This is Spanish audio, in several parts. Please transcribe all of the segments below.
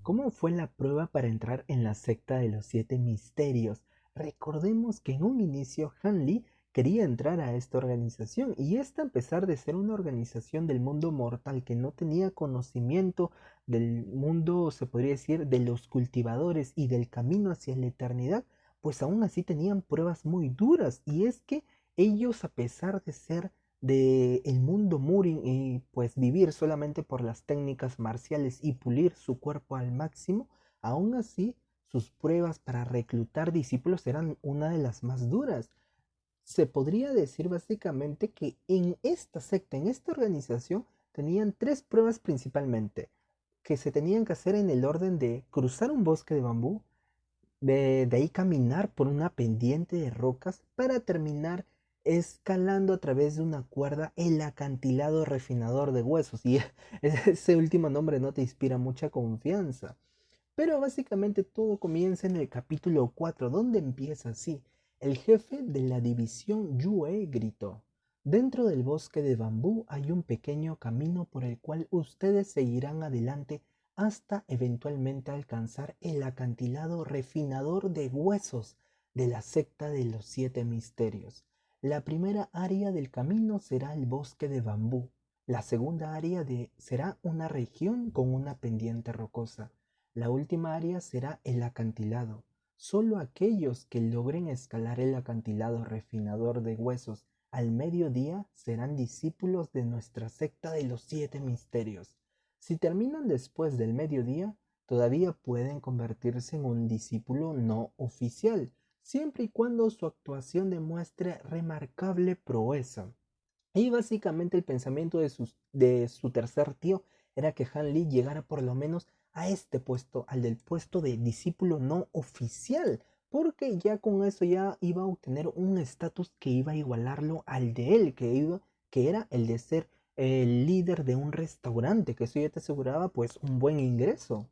¿Cómo fue la prueba para entrar en la secta de los siete misterios? Recordemos que en un inicio Han Li quería entrar a esta organización y esta, a pesar de ser una organización del mundo mortal que no tenía conocimiento del mundo, se podría decir, de los cultivadores y del camino hacia la eternidad, pues aún así tenían pruebas muy duras. Y es que ellos, a pesar de ser de el mundo Murin y pues vivir solamente por las técnicas marciales y pulir su cuerpo al máximo, aún así sus pruebas para reclutar discípulos eran una de las más duras. Se podría decir básicamente que en esta secta, en esta organización, tenían tres pruebas principalmente, que se tenían que hacer en el orden de cruzar un bosque de bambú, de ahí caminar por una pendiente de rocas para terminar escalando a través de una cuerda el acantilado refinador de huesos. Y ese último nombre no te inspira mucha confianza. Pero básicamente todo comienza en el capítulo 4, donde empieza así. El jefe de la división Yue gritó: dentro del bosque de bambú hay un pequeño camino por el cual ustedes seguirán adelante hasta eventualmente alcanzar el acantilado refinador de huesos de la secta de los siete misterios. La primera área del camino será el bosque de bambú. La segunda será una región con una pendiente rocosa. La última área será el acantilado. Solo aquellos que logren escalar el acantilado refinador de huesos al mediodía serán discípulos de nuestra secta de los siete misterios. Si terminan después del mediodía, todavía pueden convertirse en un discípulo no oficial, siempre y cuando su actuación demuestre remarcable proeza. Y básicamente el pensamiento de su tercer tío era que Han Li llegara por lo menos a este puesto, al del puesto de discípulo no oficial, porque ya con eso ya iba a obtener un estatus que iba a igualarlo al de él, que era el de ser el líder de un restaurante, que eso ya te aseguraba pues un buen ingreso.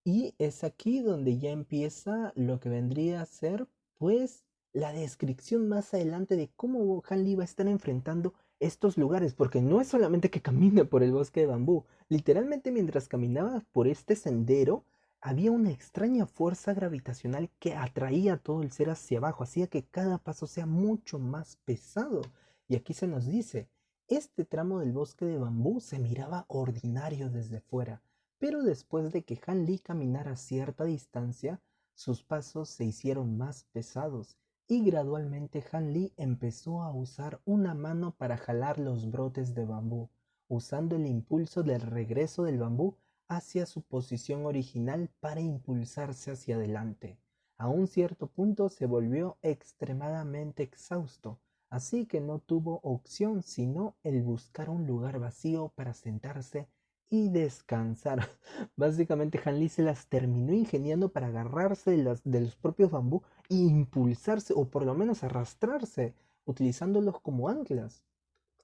Y es aquí donde ya empieza lo que vendría a ser, pues, la descripción más adelante de cómo Han Li va a estar enfrentando estos lugares, porque no es solamente que camine por el bosque de bambú, literalmente mientras caminaba por este sendero, había una extraña fuerza gravitacional que atraía a todo el ser hacia abajo, hacía que cada paso sea mucho más pesado. Y aquí se nos dice, este tramo del bosque de bambú se miraba ordinario desde fuera, pero después de que Han Li caminara cierta distancia, sus pasos se hicieron más pesados y gradualmente Han Li empezó a usar una mano para jalar los brotes de bambú, usando el impulso del regreso del bambú hacia su posición original para impulsarse hacia adelante. A un cierto punto se volvió extremadamente exhausto, así que no tuvo opción sino el buscar un lugar vacío para sentarse y descansar. Básicamente Han Li se las terminó ingeniando para agarrarse de los propios bambú e impulsarse o por lo menos arrastrarse, utilizándolos como anclas.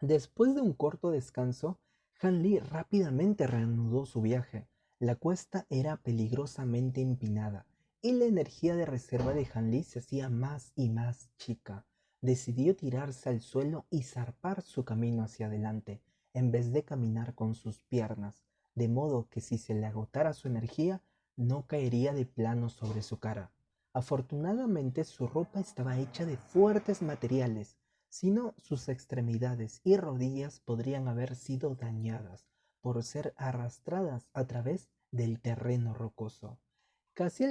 Después de un corto descanso, Han Li rápidamente reanudó su viaje. La cuesta era peligrosamente empinada y la energía de reserva de Han Li se hacía más y más chica. Decidió tirarse al suelo y zarpar su camino hacia adelante, en vez de caminar con sus piernas, de modo que si se le agotara su energía, no caería de plano sobre su cara. Afortunadamente su ropa estaba hecha de fuertes materiales, sino sus extremidades y rodillas podrían haber sido dañadas por ser arrastradas a través del terreno rocoso. Casi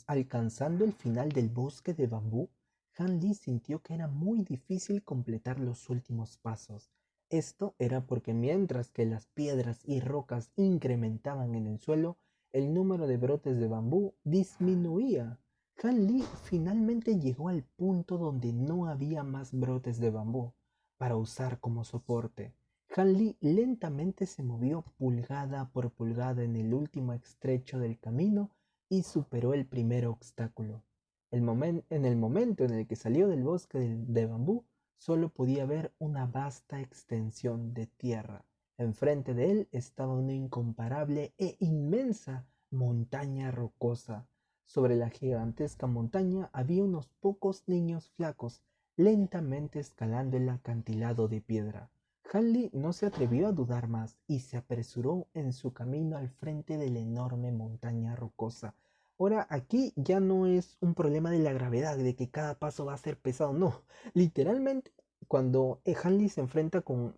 alcanzando el final del bosque de bambú, Han Li sintió que era muy difícil completar los últimos pasos. Esto era porque mientras que las piedras y rocas incrementaban en el suelo, el número de brotes de bambú disminuía. Han Li finalmente llegó al punto donde no había más brotes de bambú para usar como soporte. Han Li lentamente se movió pulgada por pulgada en el último estrecho del camino y superó el primer obstáculo. En el momento en el que salió del bosque de bambú, solo podía ver una vasta extensión de tierra. Enfrente de él estaba una incomparable e inmensa montaña rocosa. Sobre la gigantesca montaña había unos pocos niños flacos, lentamente escalando el acantilado de piedra. Han Li no se atrevió a dudar más y se apresuró en su camino al frente de la enorme montaña rocosa. Ahora, aquí ya no es un problema de la gravedad, de que cada paso va a ser pesado, no. Literalmente, cuando Han Li se enfrenta con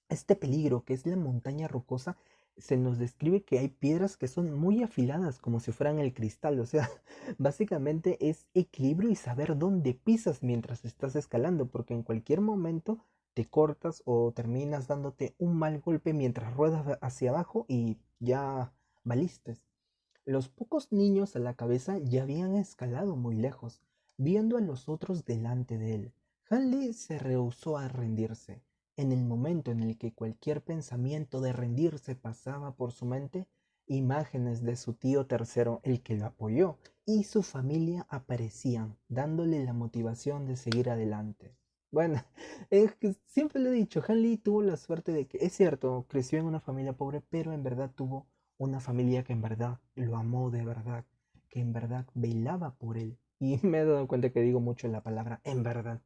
este peligro que es la montaña rocosa, se nos describe que hay piedras que son muy afiladas como si fueran el cristal. O sea, básicamente es equilibrio y saber dónde pisas mientras estás escalando, porque en cualquier momento te cortas o terminas dándote un mal golpe mientras ruedas hacia abajo y ya valiste. Los pocos niños a la cabeza ya habían escalado muy lejos, viendo a los otros delante de él. Han Li se rehusó a rendirse. En el momento en el que cualquier pensamiento de rendirse pasaba por su mente, imágenes de su tío tercero, el que lo apoyó, y su familia aparecían, dándole la motivación de seguir adelante. Bueno, es que siempre lo he dicho, Han Li tuvo la suerte de que, es cierto, creció en una familia pobre, pero en verdad tuvo una familia que en verdad lo amó de verdad, que en verdad velaba por él. Y me he dado cuenta que digo mucho la palabra en verdad.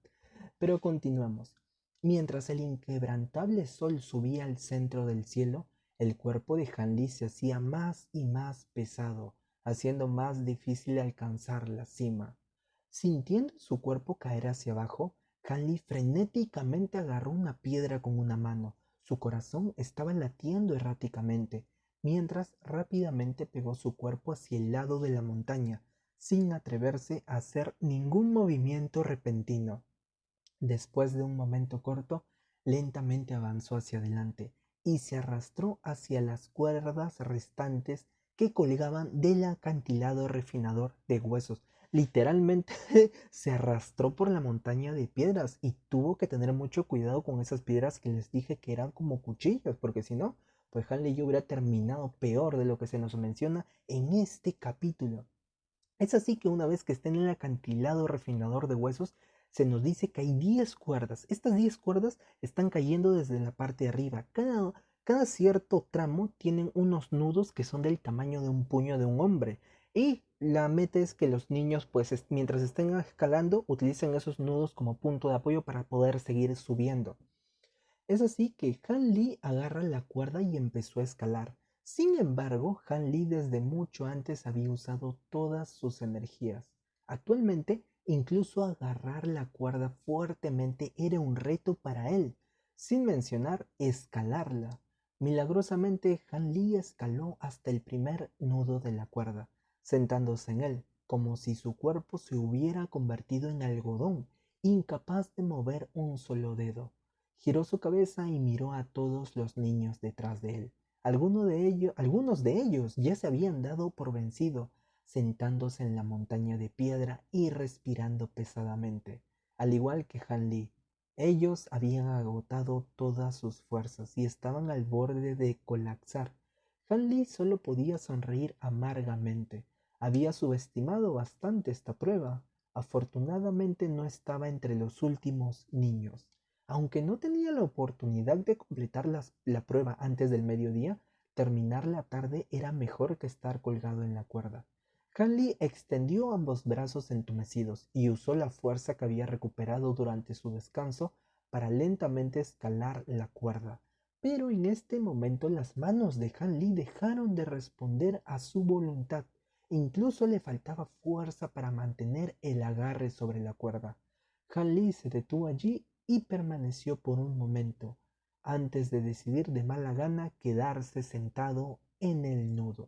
Pero continuamos. Mientras el inquebrantable sol subía al centro del cielo, el cuerpo de Hanli se hacía más y más pesado, haciendo más difícil alcanzar la cima. Sintiendo su cuerpo caer hacia abajo, Hanli frenéticamente agarró una piedra con una mano. Su corazón estaba latiendo erráticamente, mientras rápidamente pegó su cuerpo hacia el lado de la montaña, sin atreverse a hacer ningún movimiento repentino. Después de un momento corto, lentamente avanzó hacia adelante y se arrastró hacia las cuerdas restantes que colgaban del acantilado refinador de huesos. Literalmente se arrastró por la montaña de piedras y tuvo que tener mucho cuidado con esas piedras que les dije que eran como cuchillos, porque si no, pues Hanley yo hubiera terminado peor de lo que se nos menciona en este capítulo. Es así que una vez que está en el acantilado refinador de huesos, se nos dice que hay 10 cuerdas. Estas 10 cuerdas están cayendo desde la parte de arriba. Cada cierto tramo tienen unos nudos que son del tamaño de un puño de un hombre. Y la meta es que los niños, pues mientras estén escalando, utilicen esos nudos como punto de apoyo para poder seguir subiendo. Es así que Han Li agarra la cuerda y empezó a escalar. Sin embargo, Han Li desde mucho antes había usado todas sus energías. Actualmente, incluso agarrar la cuerda fuertemente era un reto para él, sin mencionar escalarla. Milagrosamente, Han Li escaló hasta el primer nudo de la cuerda, sentándose en él, como si su cuerpo se hubiera convertido en algodón, incapaz de mover un solo dedo. Giró su cabeza y miró a todos los niños detrás de él. Algunos de ellos ya se habían dado por vencido, sentándose en la montaña de piedra y respirando pesadamente, al igual que Han Li. Ellos habían agotado todas sus fuerzas y estaban al borde de colapsar. Han Li solo podía sonreír amargamente. Había subestimado bastante esta prueba. Afortunadamente no estaba entre los últimos niños. Aunque no tenía la oportunidad de completar la prueba antes del mediodía, terminar la tarde era mejor que estar colgado en la cuerda. Hanley extendió ambos brazos entumecidos y usó la fuerza que había recuperado durante su descanso para lentamente escalar la cuerda. Pero en este momento las manos de Hanley dejaron de responder a su voluntad. Incluso le faltaba fuerza para mantener el agarre sobre la cuerda. Hanley se detuvo allí y permaneció por un momento, antes de decidir de mala gana quedarse sentado en el nudo.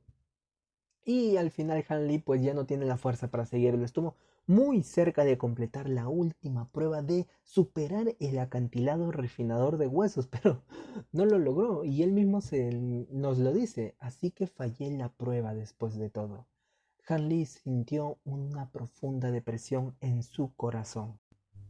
Y al final Hanley pues ya no tiene la fuerza para seguirlo. Estuvo muy cerca de completar la última prueba de superar el acantilado refinador de huesos, pero no lo logró y él mismo nos lo dice, así que fallé la prueba después de todo. Hanley sintió una profunda depresión en su corazón.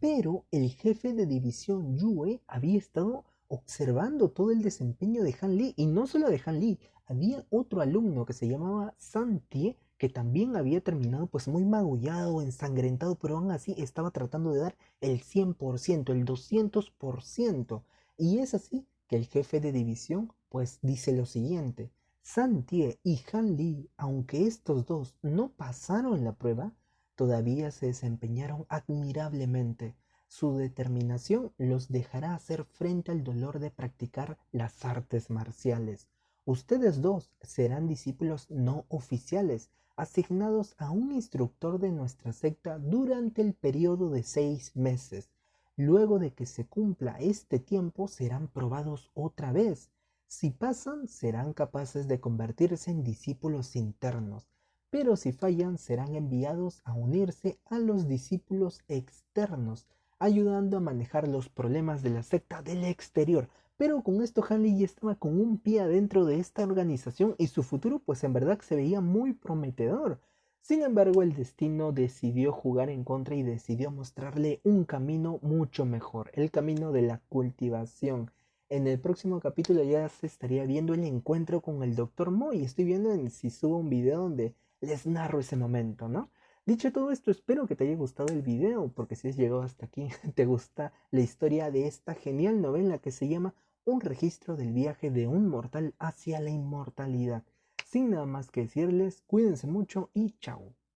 Pero el jefe de división Yue había estado observando todo el desempeño de Han Li y no solo de Han Li, había otro alumno que se llamaba Santie que también había terminado pues muy magullado, ensangrentado, pero aún así estaba tratando de dar el 100%, el 200%. Y es así que el jefe de división pues dice lo siguiente: Santie y Han Li, aunque estos dos no pasaron la prueba, todavía se desempeñaron admirablemente. Su determinación los dejará hacer frente al dolor de practicar las artes marciales. Ustedes dos serán discípulos no oficiales, asignados a un instructor de nuestra secta durante el periodo de 6 meses. Luego de que se cumpla este tiempo, serán probados otra vez. Si pasan, serán capaces de convertirse en discípulos internos, pero si fallan, serán enviados a unirse a los discípulos externos, ayudando a manejar los problemas de la secta del exterior. Pero con esto Hanley ya estaba con un pie adentro de esta organización y su futuro pues en verdad se veía muy prometedor. Sin embargo, el destino decidió jugar en contra y decidió mostrarle un camino mucho mejor, el camino de la cultivación. En el próximo capítulo ya se estaría viendo el encuentro con el Dr. Mo y estoy viendo si subo un video donde les narro ese momento, ¿no? Dicho todo esto, espero que te haya gustado el video, porque si has llegado hasta aquí, te gusta la historia de esta genial novela que se llama Un registro del viaje de un mortal hacia la inmortalidad. Sin nada más que decirles, cuídense mucho y chao.